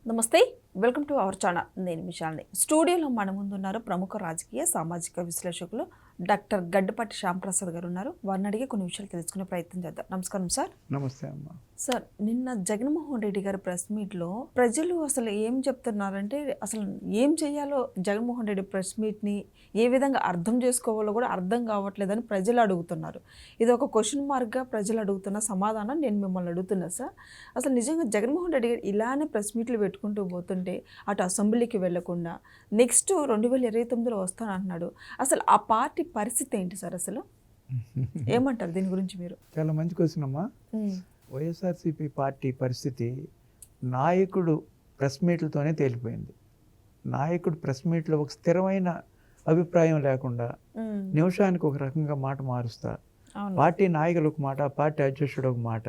నమస్తే, welcome to our channel. నేను విశాల్ని. స్టూడియోలో మన ముందున్నారు ప్రముఖ రాజకీయ సామాజిక విశ్లేషకులు డాక్టర్ గడ్డపాటి శ్యాంప్రసాద్ గారు ఉన్నారు. వారిని అడిగి కొన్ని విషయాలు తెలుసుకునే ప్రయత్నం చేద్దాం. నమస్కారం సార్. నమస్తే అమ్మా. సార్, నిన్న జగన్మోహన్ రెడ్డి గారి ప్రెస్ మీట్లో ప్రజలు అసలు ఏం చెప్తున్నారంటే, అసలు ఏం చేయాలో జగన్మోహన్ రెడ్డి ప్రెస్ మీట్ని ఏ విధంగా అర్థం చేసుకోవాలో కూడా అర్థం కావట్లేదని ప్రజలు అడుగుతున్నారు. ఇది ఒక క్వశ్చన్ మార్క్గా ప్రజలు అడుగుతున్న సమాధానం నేను మిమ్మల్ని అడుగుతున్నా సార్. అసలు నిజంగా జగన్మోహన్ రెడ్డి గారు ఇలానే ప్రెస్ మీట్లు పెట్టుకుంటూ పోతుంటే అటు అసెంబ్లీకి వెళ్లకుండా నెక్స్ట్ 2029లో వస్తానంటున్నాడు. అసలు ఆ పార్టీ పరిస్థితి ఏంటి సార్? అసలు ఏమంటారు దీని గురించి మీరు? చాలా మంచి క్వశ్చన్ అమ్మా. వైఎస్ఆర్సీపీ పార్టీ పరిస్థితి నాయకుడు ప్రెస్ మీట్లతోనే తేలిపోయింది. నాయకుడు ప్రెస్ మీట్లో ఒక స్థిరమైన అభిప్రాయం లేకుండా నిమిషానికి ఒక రకంగా మాట మారుస్తా, పార్టీ నాయకులు ఒక మాట, పార్టీ అధ్యక్షుడు ఒక మాట.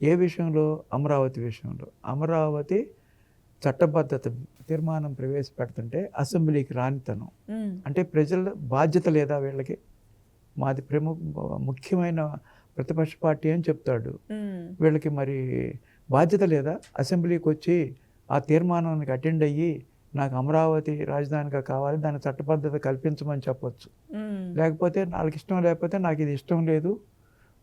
ఏ విషయంలో? అమరావతి విషయంలో. అమరావతి చట్టబద్ధత తీర్మానం ప్రవేశపెడుతుంటే అసెంబ్లీకి రానితనం అంటే ప్రజల బాధ్యత లేదా వీళ్ళకి? మాది ముఖ్యమైన ప్రతిపక్ష పార్టీ అని చెప్తాడు. వీళ్ళకి మరి బాధ్యత లేదా? అసెంబ్లీకి వచ్చి ఆ తీర్మానానికి అటెండ్ అయ్యి నాకు అమరావతి రాజధానిగా కావాలి, దాని చట్టబద్ధత కల్పించమని చెప్పొచ్చు. లేకపోతే వాళ్ళకి ఇష్టం లేకపోతే నాకు ఇది ఇష్టం లేదు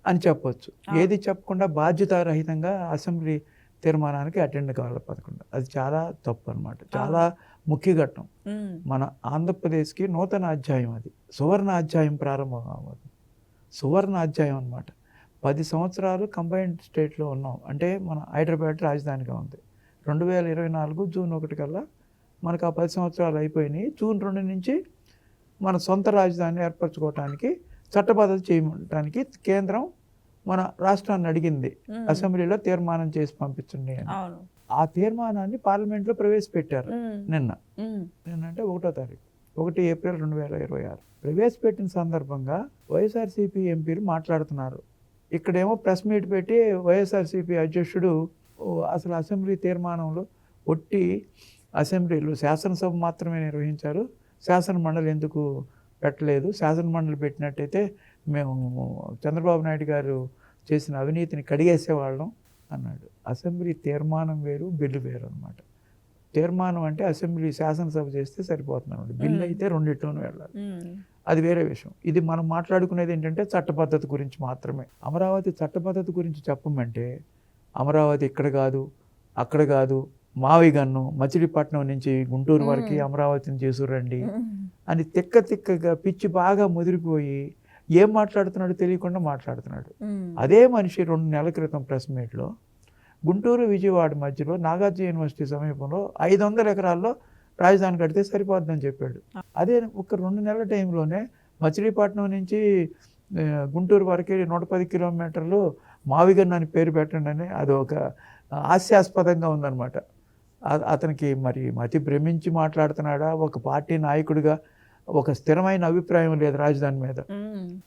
అని చెప్పొచ్చు. ఏది చెప్పకుండా బాధ్యతారహితంగా అసెంబ్లీ తీర్మానానికి అటెండ్ కావాలి పదకొండు. అది చాలా తప్పు అనమాట. చాలా ముఖ్య ఘట్టం. మన ఆంధ్రప్రదేశ్కి నూతన అధ్యాయం, అది సువర్ణ అధ్యాయం ప్రారంభం అవ్వదు. సువర్ణ అధ్యాయం అనమాట. 10 సంవత్సరాలు కంబైన్డ్ స్టేట్లో ఉన్నాం. అంటే మన హైదరాబాద్ రాజధానిగా ఉంది. 2024 జూన్ 1 కల్లా మనకు ఆ 10 సంవత్సరాలు అయిపోయినాయి. జూన్ 2 నుంచి మన సొంత రాజధాని ఏర్పరచుకోవటానికి చట్టబద్ధత చేయడానికి కేంద్రం మన రాష్ట్రాన్ని అడిగింది, అసెంబ్లీలో తీర్మానం చేసి పంపించండి అని. ఆ తీర్మానాన్ని పార్లమెంట్లో ప్రవేశపెట్టారు నిన్న అంటే 1వ తారీఖు 1 ఏప్రిల్ 2026 ప్రవేశపెట్టిన సందర్భంగా వైఎస్ఆర్సీపీ ఎంపీలు మాట్లాడుతున్నారు. ఇక్కడేమో ప్రెస్ మీట్ పెట్టి వైఎస్ఆర్సీపీ అధ్యక్షుడు అసలు అసెంబ్లీ తీర్మానంలో ఒట్టి అసెంబ్లీలో శాసనసభ మాత్రమే నిర్వహించారు, శాసన మండలి ఎందుకు పెట్టలేదు? శాసన మండలి పెట్టినట్టయితే మేము చంద్రబాబు నాయుడు గారు చేసిన అవినీతిని కడిగేసేవాళ్ళం అన్నాడు. అసెంబ్లీ తీర్మానం వేరు, బిల్లు వేరు అనమాట. తీర్మానం అంటే అసెంబ్లీ శాసనసభ చేస్తే సరిపోతున్నాడు, బిల్లు అయితే రెండిట్లోనూ వెళ్ళాలి, అది వేరే విషయం. ఇది మనం మాట్లాడుకునేది ఏంటంటే చట్టబద్ధత గురించి మాత్రమే. అమరావతి చట్టబద్ధత గురించి చెప్పమంటే అమరావతి ఇక్కడ కాదు, అక్కడ కాదు, మావిగన్ను మచిలీపట్నం నుంచి గుంటూరు వరకు అమరావతిని చేసురండి అని తిక్కగా పిచ్చి బాగా ముదిరిపోయి ఏం మాట్లాడుతున్నాడో తెలియకుండా మాట్లాడుతున్నాడు. అదే మనిషి 2 నెలల క్రితం ప్రెస్ మీట్లో గుంటూరు విజయవాడ మధ్యలో నాగార్జున యూనివర్సిటీ సమీపంలో 500 ఎకరాల్లో రాజధాని కడితే సరిపోతుందని చెప్పాడు. అదే ఒక 2 నెలల టైంలోనే మచిలీపట్నం నుంచి గుంటూరు వరకు 110 కిలోమీటర్లు మావిగన్ను అని పేరు పెట్టండి అని అది ఒక హాస్యాస్పదంగా ఉందన్నమాట. అతనికి మరి మతి భ్రమించి మాట్లాడుతున్నాడా? ఒక పార్టీ నాయకుడిగా ఒక స్థిరమైన అభిప్రాయం లేదు రాజధాని మీద.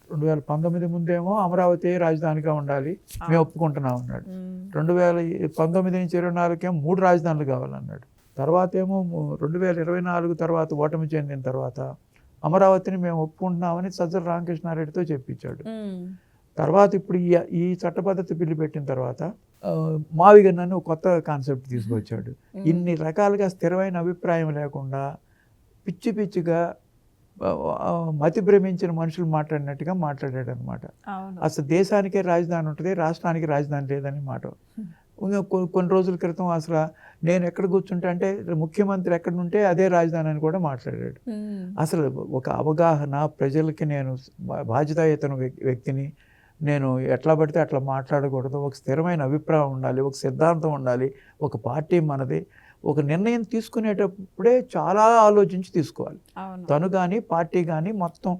2019 ముందేమో అమరావతి రాజధానిగా ఉండాలి, మేము ఒప్పుకుంటున్నాం అన్నాడు. 2019 నుంచి 24 ఏమో 3 రాజధానులు కావాలన్నాడు. తర్వాత ఏమో 2024 తర్వాత ఓటమి చెందిన తర్వాత అమరావతిని మేము ఒప్పుకుంటున్నామని సజ్జల రామకృష్ణారెడ్డితో చెప్పించాడు. తర్వాత ఇప్పుడు ఈ చట్టబద్ధత బిల్లు పెట్టిన తర్వాత మావిగన్ను కొత్త కాన్సెప్ట్ తీసుకొచ్చాడు. ఇన్ని రకాలుగా స్థిరమైన అభిప్రాయం లేకుండా పిచ్చిగా మతి భ్రమించిన మనుషులు మాట్లాడినట్టుగా మాట్లాడాడు అనమాట. అసలు దేశానికే రాజధాని ఉంటుంది, రాష్ట్రానికి రాజధాని లేదని మాట. కొన్ని రోజుల క్రితం అసలు నేను ఎక్కడ కూర్చుంటా అంటే ముఖ్యమంత్రి ఎక్కడుంటే అదే రాజధాని అని కూడా మాట్లాడాడు. అసలు ఒక అవగాహన, ప్రజలకి నేను బాధ్యతాయుత వ్యక్తిని, నేను ఎట్లా పడితే అట్లా మాట్లాడకూడదు, ఒక స్థిరమైన అభిప్రాయం ఉండాలి, ఒక సిద్ధాంతం ఉండాలి, ఒక పార్టీ మనది, ఒక నిర్ణయం తీసుకునేటప్పుడే చాలా ఆలోచించి తీసుకోవాలి. తను కానీ పార్టీ కానీ మొత్తం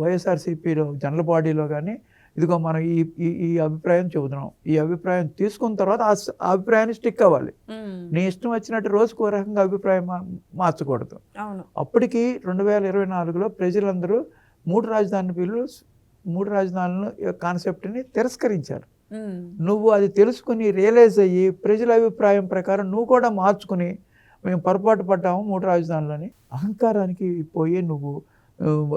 వైఎస్ఆర్సీపీలో జనరల్ బాడీలో కానీ ఇదిగో మనం ఈ అభిప్రాయం చెబుతున్నాం, ఈ అభిప్రాయం తీసుకున్న తర్వాత ఆ అభిప్రాయాన్ని స్టిక్ అవ్వాలి. నీ ఇష్టం వచ్చినట్టు రోజుకు ఒక రకంగా అభిప్రాయం మార్చకూడదు. అప్పటికి 2024లో ప్రజలందరూ 3 రాజధాని బిల్లు 3 రాజధానుల కాన్సెప్ట్ని తిరస్కరించారు. నువ్వు అది తెలుసుకుని రియలైజ్ అయ్యి ప్రజల అభిప్రాయం ప్రకారం నువ్వు కూడా మార్చుకుని మేము పొరపాటు పడ్డాము 3 రాజధానులని అహంకారానికి పోయి నువ్వు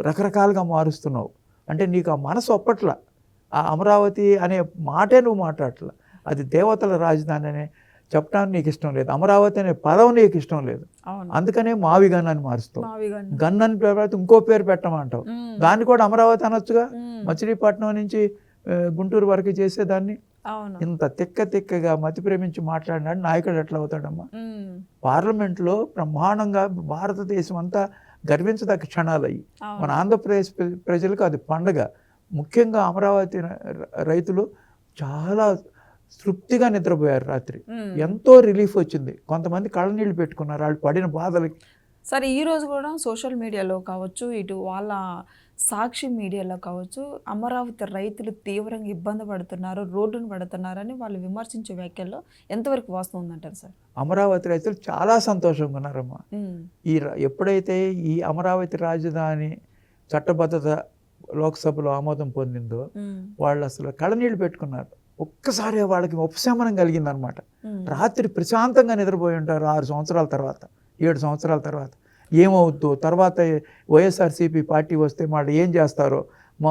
రకరకాలుగా మారుస్తున్నావు. అంటే నీకు ఆ మనసు ఒప్పట్ల, ఆ అమరావతి అనే మాటే నువ్వు మాట్లాడట్లా. అది దేవతల రాజధాని అనే చెప్పడానికి నీకు ఇష్టం లేదు, అమరావతి అనే పదం నీకు ఇష్టం లేదు, అవును. అందుకనే మావి గన్ అని మారుస్తావు. మావిగన్ను. గన్ అని తర్వాత ఇంకో పేరు పెట్టమంటావు. దాన్ని కూడా అమరావతి అనొచ్చుగా. మచిలీపట్నం నుంచి గుంటూరు వరకు చేసేదాన్ని. అవును. ఇంత తిక్కగా మతి ప్రేమించి మాట్లాడినాడు నాయకుడు ఎట్లా అవుతాడమ్మా? పార్లమెంట్లో బ్రహ్మాండంగా భారతదేశం అంతా గర్వించదగ్గ క్షణాలు అయ్యి, మన ఆంధ్రప్రదేశ్ ప్రజలకు అది పండగ. ముఖ్యంగా అమరావతి రైతులు చాలా తృప్తిగా నిద్రపోయారు రాత్రి. ఎంతో రిలీఫ్ వచ్చింది. కొంతమంది కళ్ళనీళ్ళు పెట్టుకున్నారు వాళ్ళు పడిన బాధలకి. సరే, ఈ రోజు కూడా సోషల్ మీడియాలో కావచ్చు, ఇటు వాళ్ళ సాక్షి మీడియాలో కావచ్చు, అమరావతి రైతులు తీవ్రంగా ఇబ్బంది పడుతున్నారు, రోడ్డును పడుతున్నారని వాళ్ళు విమర్శించే వ్యాఖ్యల్లో ఎంతవరకు వాస్తవం ఉందంటారు సార్? అమరావతి రైతులు చాలా సంతోషంగా ఉన్నారమ్మా. ఎప్పుడైతే ఈ అమరావతి రాజధాని చట్టబద్ధత లోక్సభలో ఆమోదం పొందిందో వాళ్ళు అసలు కళ్ళనీళ్ళు పెట్టుకున్నారు. ఒక్కసారి వాళ్ళకి ఉపశమనం కలిగిందనమాట. రాత్రి ప్రశాంతంగా నిద్రపోయి ఉంటారు. 6 సంవత్సరాల తర్వాత, 7 సంవత్సరాల తర్వాత ఏమవుద్దో, తర్వాత వైఎస్ఆర్సీపీ పార్టీ వస్తే వాళ్ళు ఏం చేస్తారో,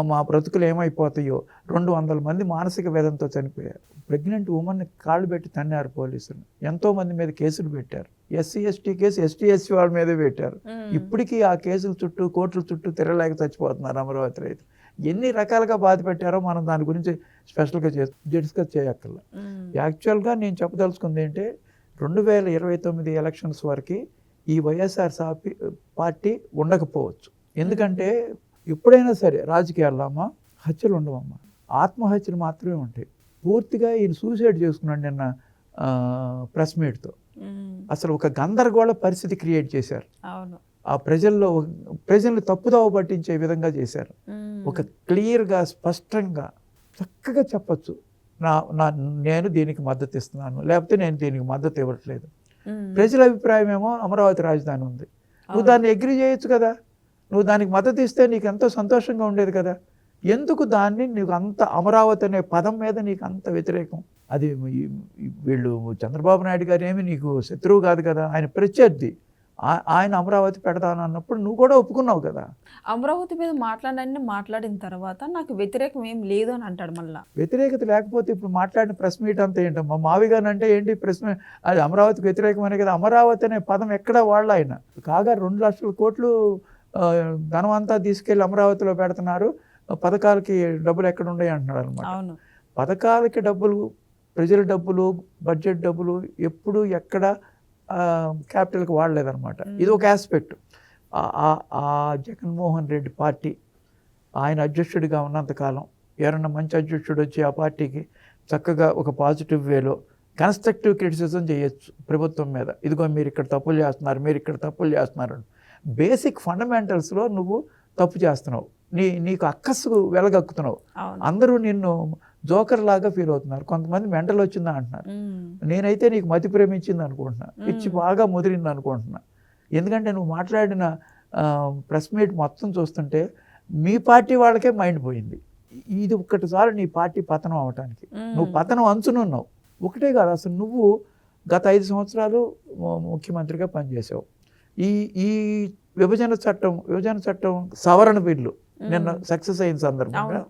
మా బ్రతుకులు ఏమైపోతాయో. 200 మంది మానసిక వేదనతో చనిపోయారు. ప్రెగ్నెంట్ ఉమెన్ని కాళ్ళు పెట్టి తన్నారు పోలీసులు. ఎంతోమంది మీద కేసులు పెట్టారు. SC ST case, ST SC వాళ్ళ మీదే పెట్టారు. ఇప్పటికీ ఆ కేసుల చుట్టూ, కోర్టుల చుట్టూ తిరగలేక చచ్చిపోతున్నారు అమరావతి రైతులు. ఎన్ని రకాలుగా బాధ పెట్టారో మనం దాని గురించి స్పెషల్గా డిస్కస్ చేయక్కర్లా. యాక్చువల్గా నేను చెప్పదలుచుకుంది ఏంటంటే 2029 ఎలక్షన్స్ వరకు ఈ వైఎస్ఆర్ పార్టీ ఉండకపోవచ్చు. ఎందుకంటే ఎప్పుడైనా సరే రాజకీయాల్లో అమ్మా హత్యలు ఉండవమ్మా, ఆత్మహత్యలు మాత్రమే ఉంటాయి. పూర్తిగా ఈయన సూసైడ్ చేసుకున్నాడు నిన్న ప్రెస్ మీట్తో. అసలు ఒక గందరగోళ పరిస్థితి క్రియేట్ చేశారు. ఆ ప్రజల్ని తప్పుదోవ పట్టించే విధంగా చేశారు. ఒక క్లియర్గా, స్పష్టంగా, చక్కగా చెప్పచ్చు, నేను దీనికి మద్దతు ఇస్తున్నాను, లేకపోతే నేను దీనికి మద్దతు ఇవ్వట్లేదు. ప్రజల అభిప్రాయం ఏమో అమరావతి రాజధాని ఉంది, నువ్వు దాన్ని అగ్రి చేయొచ్చు కదా, నువ్వు దానికి మద్దతు ఇస్తే నీకు ఎంతో సంతోషంగా ఉండేది కదా. ఎందుకు దాన్ని నీకు అంత అమరావతి అనే పదం మీద నీకు అంత వ్యతిరేకం? అది వీళ్ళు చంద్రబాబు నాయుడు గారు ఏమి నీకు శత్రువు కాదు కదా, ఆయన ప్రత్యర్థి. ఆయన అమరావతి పెడతాను అన్నప్పుడు నువ్వు కూడా ఒప్పుకున్నావు కదా. అమరావతి మీద మాట్లాడిన తర్వాత నాకు వ్యతిరేకం ఏం లేదు అని అంటాడు. మళ్ళీ వ్యతిరేకత లేకపోతే ఇప్పుడు మాట్లాడిన ప్రెస్ మీట్ అంతా ఏంటమ్మా? మావిగాని అంటే ఏంటి ప్రెస్ మీట్? అది అమరావతికి వ్యతిరేకమనే కదా. అమరావతి అనే పదం ఎక్కడ వాళ్ళ ఆయన కాగా 2 లక్షల కోట్లు ధనం అంతా తీసుకెళ్ళి అమరావతిలో పెడుతున్నారు, పథకాలకి డబ్బులు ఎక్కడ ఉన్నాయి అంటున్నాడు అనమాట. పథకాలకి డబ్బులు, ప్రజల డబ్బులు, బడ్జెట్ డబ్బులు ఎప్పుడు ఎక్కడ క్యాపిటల్కి వాడలేదన్నమాట. ఇది ఒక ఆస్పెక్ట్. ఆ జగన్మోహన్ రెడ్డి పార్టీ ఆయన అధ్యక్షుడిగా ఉన్నంతకాలం ఎవరన్నా మంచి అధ్యక్షుడు వచ్చి ఆ పార్టీకి చక్కగా ఒక పాజిటివ్ వేలో కన్స్ట్రక్టివ్ క్రిటిసిజం చేయొచ్చు ప్రభుత్వం మీద. ఇదిగో మీరు ఇక్కడ తప్పులు చేస్తున్నారు, మీరు ఇక్కడ తప్పులు చేస్తున్నారు. బేసిక్ ఫండమెంటల్స్లో నువ్వు తప్పు చేస్తున్నావు, నీకు అక్కసు వెలగక్కుతున్నావు. అందరూ నిన్ను జోకర్ లాగా ఫీల్ అవుతున్నారు. కొంతమంది మెంటల్ వచ్చిందా అంటున్నారు. నేనైతే నీకు మతి ప్రేమించింది అనుకుంటున్నా, పిచ్చి బాగా ముదిరింది అనుకుంటున్నా. ఎందుకంటే నువ్వు మాట్లాడిన ప్రెస్ మీట్ మొత్తం చూస్తుంటే మీ పార్టీ వాళ్ళకే మైండ్ పోయింది. ఇది ఒక్కటిసారి నీ పార్టీ పతనం అవటానికి, నువ్వు పతనం అంచునున్నావు. ఒకటే కాదు, అసలు నువ్వు గత 5 సంవత్సరాలు ముఖ్యమంత్రిగా పనిచేసావు. ఈ విభజన చట్టం సవరణ బిల్లు నిన్న సక్సెస్ అయిన సందర్భంగా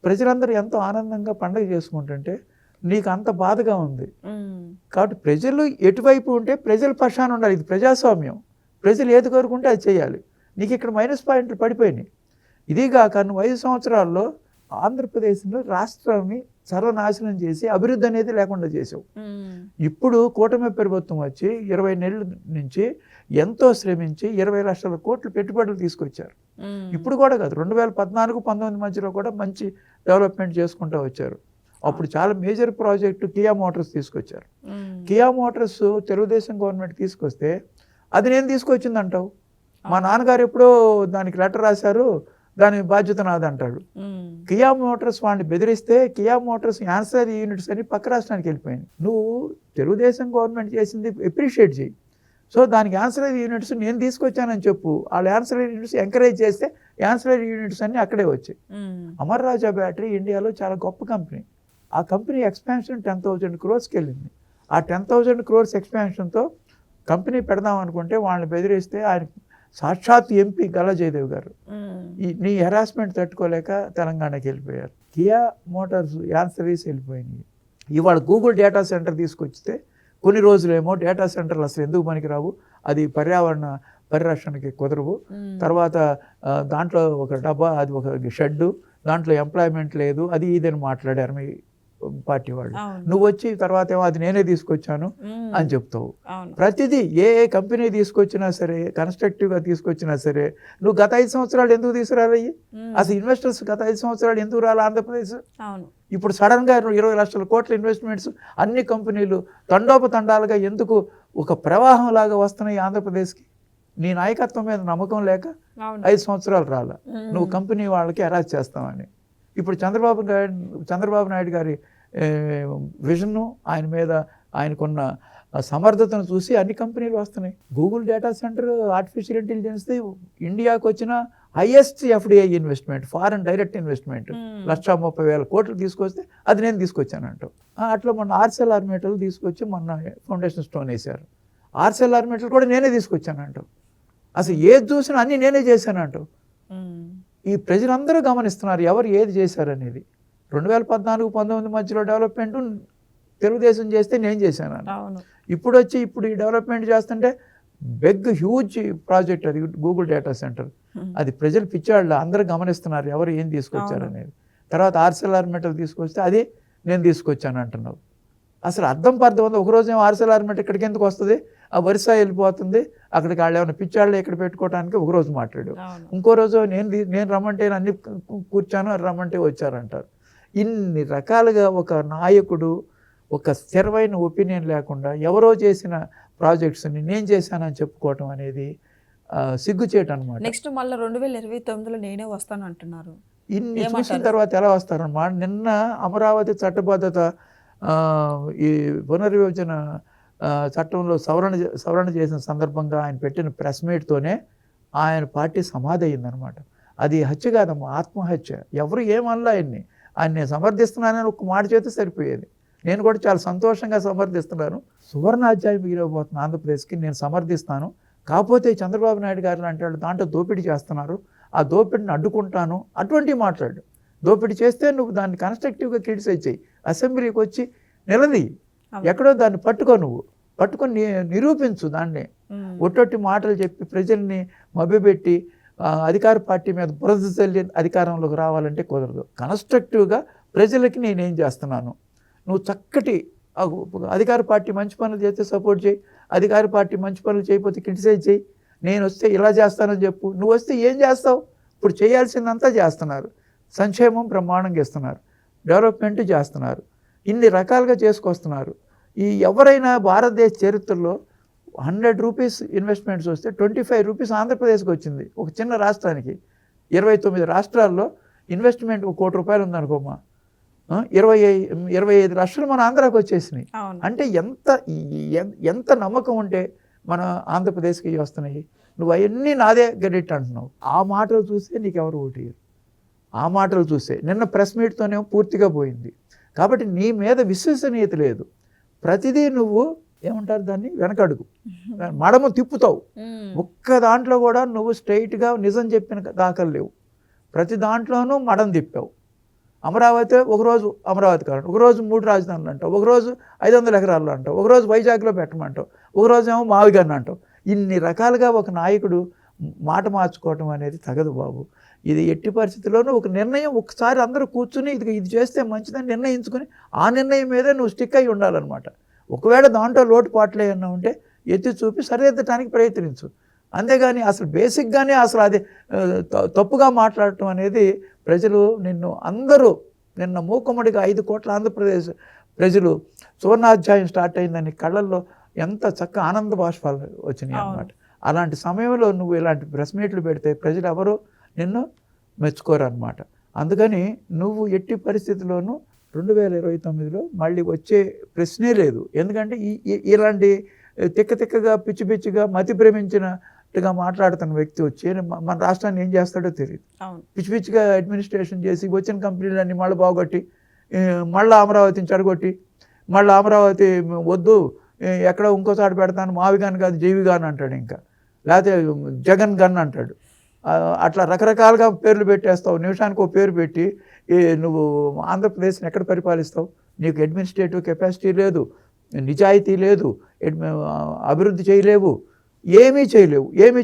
ప్రజలందరూ ఎంతో ఆనందంగా పండుగ చేసుకుంటుంటే నీకు అంత బాధగా ఉంది. కాబట్టి ప్రజలు ఎటువైపు ఉంటే ప్రజల పక్షాన ఉండాలి. ఇది ప్రజాస్వామ్యం. ప్రజలు ఏది కోరుకుంటే అది చేయాలి. నీకు ఇక్కడ మైనస్ పాయింట్లు పడిపోయినాయి. ఇదిగాక నువ్వు 5 సంవత్సరాల్లో ఆంధ్రప్రదేశ్లో రాష్ట్రాన్ని సర్వనాశనం చేసి అభివృద్ధి అనేది లేకుండా చేసావు. ఇప్పుడు కూటమి ప్రభుత్వం వచ్చి 20 నెలల నుంచి ఎంతో శ్రమించి 20 లక్షల కోట్లు పెట్టుబడులు తీసుకొచ్చారు. ఇప్పుడు కూడా కాదు, 2014-19 మధ్యలో కూడా మంచి డెవలప్మెంట్ చేసుకుంటూ వచ్చారు. అప్పుడు చాలా మేజర్ ప్రాజెక్టు కియా మోటార్స్ తీసుకొచ్చారు. కియా మోటార్స్ తెలుగుదేశం గవర్నమెంట్ తీసుకొస్తే అది నేను తీసుకొచ్చిందంటావు. మా నాన్నగారు ఎప్పుడో దానికి లెటర్ రాశారు, దాని బాధ్యత నాదంటాడు. కియా మోటార్స్ వాడిని బెదిరిస్తే కియా మోటార్స్ యాన్సరీ యూనిట్స్ అని పక్క రాష్ట్రానికి వెళ్ళిపోయింది. నువ్వు తెలుగుదేశం గవర్నమెంట్ చేసింది అప్రిషియేట్ చేయి. సో దానికి యాన్సరీ యూనిట్స్ నేను తీసుకొచ్చానని చెప్పు. వాళ్ళు యాన్సరీ యూనిట్స్ ఎంకరేజ్ చేస్తే యాన్సరీ యూనిట్స్ అన్నీ అక్కడే వచ్చాయి. అమర్ రాజా బ్యాటరీ ఇండియాలో చాలా గొప్ప కంపెనీ. ఆ కంపెనీ ఎక్స్పాన్షన్ 10,000 crores వెళ్ళింది. ఆ 10,000 crores ఎక్స్పాన్షన్తో కంపెనీ పెడదాం అనుకుంటే వాళ్ళని బెదిరిస్తే ఆయన సాక్షాత్ ఎంపీ గల్లా జయదేవ్ గారు నీ హెరాస్మెంట్ తట్టుకోలేక తెలంగాణకి వెళ్ళిపోయారు. కియా మోటార్స్ యాన్సరీస్ వెళ్ళిపోయినాయి. ఇవాళ గూగుల్ డేటా సెంటర్ తీసుకొచ్చితే కొన్ని రోజులేమో డేటా సెంటర్లు అసలు ఎందుకు పనికిరావు, అది పర్యావరణ పరిరక్షణకి కుదరవు, తర్వాత దాంట్లో ఒక డబ్బా, అది ఒక షెడ్డు, దాంట్లో ఎంప్లాయ్మెంట్ లేదు, అది ఇదని మాట్లాడారు మీ పార్టీ వాళ్ళు. నువ్వు వచ్చి తర్వాత ఏమో అది నేనే తీసుకొచ్చాను అని చెప్తావు. ప్రతిదీ ఏ కంపెనీ తీసుకొచ్చినా సరే, కన్స్ట్రక్టివ్గా తీసుకొచ్చినా సరే, నువ్వు గత 5 సంవత్సరాలు ఎందుకు తీసుకురాలయ్యి? అసలు ఇన్వెస్టర్స్ గత 5 సంవత్సరాలు ఎందుకు రాలి ఆంధ్రప్రదేశ్? ఇప్పుడు సడన్గా 20 లక్షల కోట్ల ఇన్వెస్ట్మెంట్స్ అన్ని కంపెనీలు తండోపతండాలుగా ఎందుకు ఒక ప్రవాహం లాగా వస్తున్నాయి ఆంధ్రప్రదేశ్కి? నీ నాయకత్వం మీద నమ్మకం లేక 5 సంవత్సరాలు రాల, నువ్వు కంపెనీ వాళ్ళకి అరాజ్ చేస్తామని. ఇప్పుడు చంద్రబాబు నాయుడు గారి విజన్ను, ఆయన మీద ఆయనకున్న సమర్థతను చూసి అన్ని కంపెనీలు వస్తున్నాయి. Google data centre artificial intelligence ఇండియాకు వచ్చిన highest FDI investment, foreign direct investment 1,30,000 కోట్లు తీసుకొస్తే అది నేను తీసుకొచ్చానంటావు. అట్లా మొన్న ArcelorMittal తీసుకొచ్చి మొన్న ఫౌండేషన్ స్టోన్ వేశారు. ArcelorMittal కూడా నేనే తీసుకొచ్చానంటావు. అసలు ఏది చూసినా అన్నీ నేనే చేశానంటావు. ఈ ప్రజలందరూ గమనిస్తున్నారు ఎవరు ఏది చేశారనేది. 2014-19 మధ్యలో డెవలప్మెంట్ తెలుగుదేశం చేస్తే నేను చేశాను. ఇప్పుడు ఈ డెవలప్మెంట్ చేస్తుంటే హ్యూజ్ ప్రాజెక్ట్ అది గూగుల్ డేటా సెంటర్. అది ప్రజలు పిచ్చాళ్ళు, అందరూ గమనిస్తున్నారు ఎవరు ఏం తీసుకొచ్చారనేది. తర్వాత ArcelorMittal తీసుకొస్తే అది నేను తీసుకొచ్చాను అంటున్నావు. అసలు అర్థం ఉంది. ఒకరోజు ఏమో ArcelorMittal ఇక్కడికి ఎందుకు వస్తుంది, ఆ వరుస వెళ్ళిపోతుంది, అక్కడికి వాళ్ళు ఏమైనా పిచ్చాళ్ళు ఇక్కడ పెట్టుకోవడానికి ఒకరోజు మాట్లాడు, ఇంకో రోజు నేను రమ్మంటే అన్ని కూర్చాను, రమ్మంటే వచ్చారంటారు. ఇన్ని రకాలుగా ఒక నాయకుడు ఒక స్థిరమైన ఒపీనియన్ లేకుండా ఎవరో చేసిన ప్రాజెక్ట్స్ని నేను చేశానని చెప్పుకోవటం అనేది సిగ్గుచేటు అనమాట. నెక్స్ట్ మళ్ళీ 2029లో నేనే వస్తాను అంటున్నారు. ఇన్ని చూసిన తర్వాత ఎలా వస్తారన్నమాట. నిన్న అమరావతి చట్టబద్ధత ఈ పునర్విభజన చట్టంలో సవరణ చేసిన సందర్భంగా ఆయన పెట్టిన ప్రెస్ మీట్తోనే ఆయన పార్టీ సమాధి అయిందనమాట. అది హత్య కాదమ్మా, ఆత్మహత్య. ఎవరు ఏమనలా ఆయన నేను సమర్థిస్తున్నానని ఒక మాట చేస్తే సరిపోయేది. నేను కూడా చాలా సంతోషంగా సమర్థిస్తున్నాను. సువర్ణాధ్యాయం మిగిలిపోతున్న ఆంధ్రప్రదేశ్కి నేను సమర్థిస్తాను. కాకపోతే చంద్రబాబు నాయుడు గారు అంటే దాంట్లో దోపిడీ చేస్తున్నారు, ఆ దోపిడిని అడ్డుకుంటాను అటువంటివి మాట్లాడు. దోపిడీ చేస్తే నువ్వు దాన్ని కన్స్ట్రక్టివ్గా క్రిటిసైజ్ చేయి, అసెంబ్లీకి వచ్చి నిలది, ఎక్కడో దాన్ని పట్టుకొని నిరూపించు. దాన్ని ఒట్టొట్టి మాటలు చెప్పి ప్రజల్ని మభ్యపెట్టి అధికార పార్టీ మీద బురద చల్లి అధికారంలోకి రావాలంటే కుదరదు. కన్స్ట్రక్టివ్గా ప్రజలకి నేనేం చేస్తున్నాను, నువ్వు చక్కటి అధికార పార్టీ మంచి పనులు చేస్తే సపోర్ట్ చేయి, అధికార పార్టీ మంచి పనులు చేయకపోతే క్రిటిసైజ్ చేయి. నేను వస్తే ఇలా చేస్తానని చెప్పు. నువ్వు వస్తే ఏం చేస్తావు? ఇప్పుడు చేయాల్సిందంతా చేస్తున్నారు. సంక్షేమం బ్రహ్మాండంగా ఇస్తున్నారు, డెవలప్మెంట్ చేస్తున్నారు, ఇన్ని రకాలుగా చేసుకొస్తున్నారు. ఎవరైనా భారతదేశ చరిత్రలో 100 రూపీస్ ఇన్వెస్ట్మెంట్స్ వస్తే 25 రూపీస్ ఆంధ్రప్రదేశ్కి వచ్చింది. ఒక చిన్న రాష్ట్రానికి 29 రాష్ట్రాల్లో ఇన్వెస్ట్మెంట్ ₹1 కోటి ఉందనుకోమా, 25 లక్షలు మన ఆంధ్రాకి వచ్చేసినాయి. అంటే ఎంత నమ్మకం ఉంటే మన ఆంధ్రప్రదేశ్కి వస్తున్నాయి. నువ్వు అవన్నీ నాదే గెడిట్ అంటున్నావు. ఆ మాటలు చూస్తే నీకెవరు ఓటేయరు. ఆ మాటలు చూస్తే నిన్న ప్రెస్ మీట్తోనే పూర్తిగా పోయింది. కాబట్టి నీ మీద విశ్వసనీయత లేదు. ప్రతిదీ నువ్వు ఏమంటారు దాన్ని, వెనకడుగు, మడమ తిప్పుతావు. ఒక్క దాంట్లో కూడా నువ్వు స్ట్రైట్గా నిజం చెప్పిన దాఖలు లేవు. ప్రతి దాంట్లోనూ మడం తిప్పావు. అమరావతి ఒకరోజు అమరావతి కారణం, ఒకరోజు 3 రాజధానులు అంటావు, ఒకరోజు 500 ఎకరాలు అంటావు, ఒకరోజు వైజాగ్లో పెట్టమంటావు, ఒకరోజు ఏమో మావిగన్ను అంటావు. ఇన్ని రకాలుగా ఒక నాయకుడు మాట మార్చుకోవటం అనేది తగదు బాబు. ఇది ఎట్టి పరిస్థితుల్లోనూ ఒక నిర్ణయం ఒకసారి అందరూ కూర్చుని ఇది చేస్తే మంచిదని నిర్ణయించుకుని ఆ నిర్ణయం మీదే నువ్వు స్టిక్ అయి ఉండాలన్నమాట. ఒకవేళ దాంట్లో లోటుపాట్లు ఏమన్నా ఉంటే ఎత్తి చూపి సరిదిద్దటానికి ప్రయత్నించు. అంతేగాని అసలు బేసిక్గానే అసలు అది తప్పుగా మాట్లాడటం అనేది ప్రజలు నిన్న మూకుమ్మడిగా 5 కోట్ల ఆంధ్రప్రదేశ్ ప్రజలు సువర్ణాధ్యాయం స్టార్ట్ అయిందని కళ్ళల్లో ఎంత చక్క ఆనంద బాష్పాలు వచ్చినాయి అన్నమాట. అలాంటి సమయంలో నువ్వు ఇలాంటి ప్రెస్ మీట్లు పెడితే ప్రజలు ఎవరు నిన్ను మెచ్చుకోరు అన్నమాట. అందుకని నువ్వు ఎట్టి పరిస్థితుల్లోనూ 2029లో మళ్ళీ వచ్చే ప్రశ్నే లేదు. ఎందుకంటే ఇలాంటి తిక్కగా పిచ్చిగా మతి భ్రమించినట్టుగా మాట్లాడుతున్న వ్యక్తి వచ్చి మన రాష్ట్రాన్ని ఏం చేస్తాడో తెలియదు. పిచ్చిగా అడ్మినిస్ట్రేషన్ చేసి వచ్చిన కంపెనీలన్నీ మళ్ళీ బాగొట్టి మళ్ళీ అమరావతిని చెడగొట్టి మళ్ళీ అమరావతి వద్దు ఎక్కడో ఇంకోసారి పెడతాను, మావిగాన్ కాదు జీవిగాన్ అంటాడు, ఇంకా లేకపోతే జగన్ గన్ అంటాడు. అట్లా రకరకాలుగా పేర్లు పెట్టేస్తావు. నిమిషానికి ఒక పేరు పెట్టి నువ్వు ఆంధ్రప్రదేశ్ని ఎక్కడ పరిపాలిస్తావు? నీకు అడ్మినిస్ట్రేటివ్ కెపాసిటీ లేదు, నిజాయితీ లేదు, అభివృద్ధి చేయలేవు, ఏమీ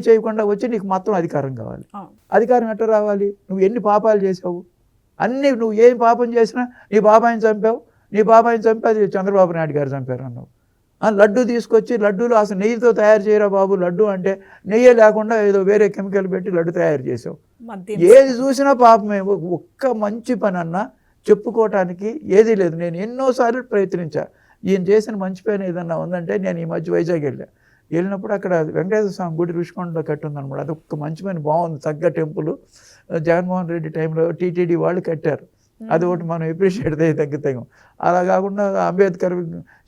చేయకుండా వచ్చి నీకు మొత్తం అధికారం కావాలి. అధికారం ఎట్లా రావాలి? నువ్వు ఎన్ని పాపాలు చేసావు? అన్నీ నువ్వు ఏం పాపం చేసినా నీ బాబాయిని చంపావు, నీ బాబాయిని చంపి చంద్రబాబు నాయుడు గారు చంపారు అన్నావు. లడ్డు తీసుకొచ్చి, లడ్డూలు అసలు నెయ్యితో తయారు చేయరా బాబు, లడ్డు అంటే నెయ్యి లేకుండా ఏదో వేరే కెమికల్ పెట్టి లడ్డు తయారు చేసావు. ఏది చూసినా పాపమే. ఒక్క మంచి పని అన్నా చెప్పుకోవటానికి ఏదీ లేదు. నేను ఎన్నోసార్లు ప్రయత్నించా, ఈయన చేసిన మంచి పని ఏదన్నా ఉందంటే. నేను ఈ మధ్య వైజాగ్ వెళ్ళినప్పుడు అక్కడ వెంకటేశ్వర స్వామి గుడి రుషికొండలో కట్టి ఉందన్నమాట. అది ఒక్క మంచి పని, బాగుంది, చక్కగా టెంపుల్. జగన్మోహన్ రెడ్డి టైంలో టీటీడీ వాళ్ళు కట్టారు. అది ఒకటి మనం ఎప్రిషియేట్ తగ్గుతాం. అలా కాకుండా అంబేద్కర్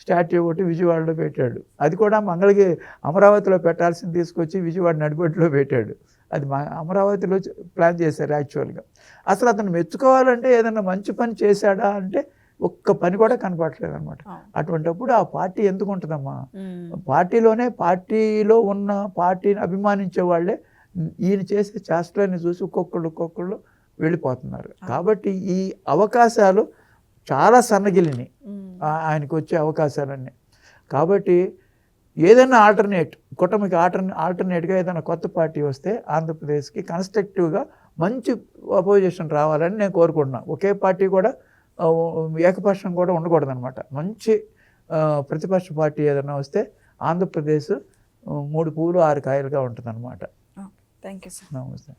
స్టాట్యూ ఒకటి విజయవాడలో పెట్టాడు. అది కూడా మంగళగిరి అమరావతిలో పెట్టాల్సింది తీసుకొచ్చి విజయవాడ నడిబొడ్డులో పెట్టాడు. అది అమరావతిలో ప్లాన్ చేశారు యాక్చువల్గా. అసలు అతను మెచ్చుకోవాలంటే ఏదన్నా మంచి పని చేశాడా అంటే ఒక్క పని కూడా కనపడలేదు అనమాట. అటువంటిప్పుడు ఆ పార్టీ ఎందుకు ఉంటుందమ్మా? పార్టీలో ఉన్న పార్టీని అభిమానించే వాళ్ళే ఈయన చేసే చేష్టలని చూసి ఒక్కొక్కళ్ళు వెళ్ళిపోతున్నారు. కాబట్టి ఈ అవకాశాలు చాలా సన్నగిలిని, ఆయనకు వచ్చే అవకాశాలన్నీ. కాబట్టి ఏదైనా కూటమికి ఆల్టర్నేట్గా ఏదైనా కొత్త పార్టీ వస్తే ఆంధ్రప్రదేశ్కి కన్స్ట్రక్టివ్గా మంచి అపోజిషన్ రావాలని నేను కోరుకుంటున్నాను. ఒకే పార్టీ కూడా ఏకపక్షం కూడా ఉండకూడదు అనమాట. మంచి ప్రతిపక్ష పార్టీ ఏదైనా వస్తే ఆంధ్రప్రదేశ్ 3 పువ్వులు 6 కాయలుగా ఉంటుంది అనమాట. Thank you sir. నమస్తే.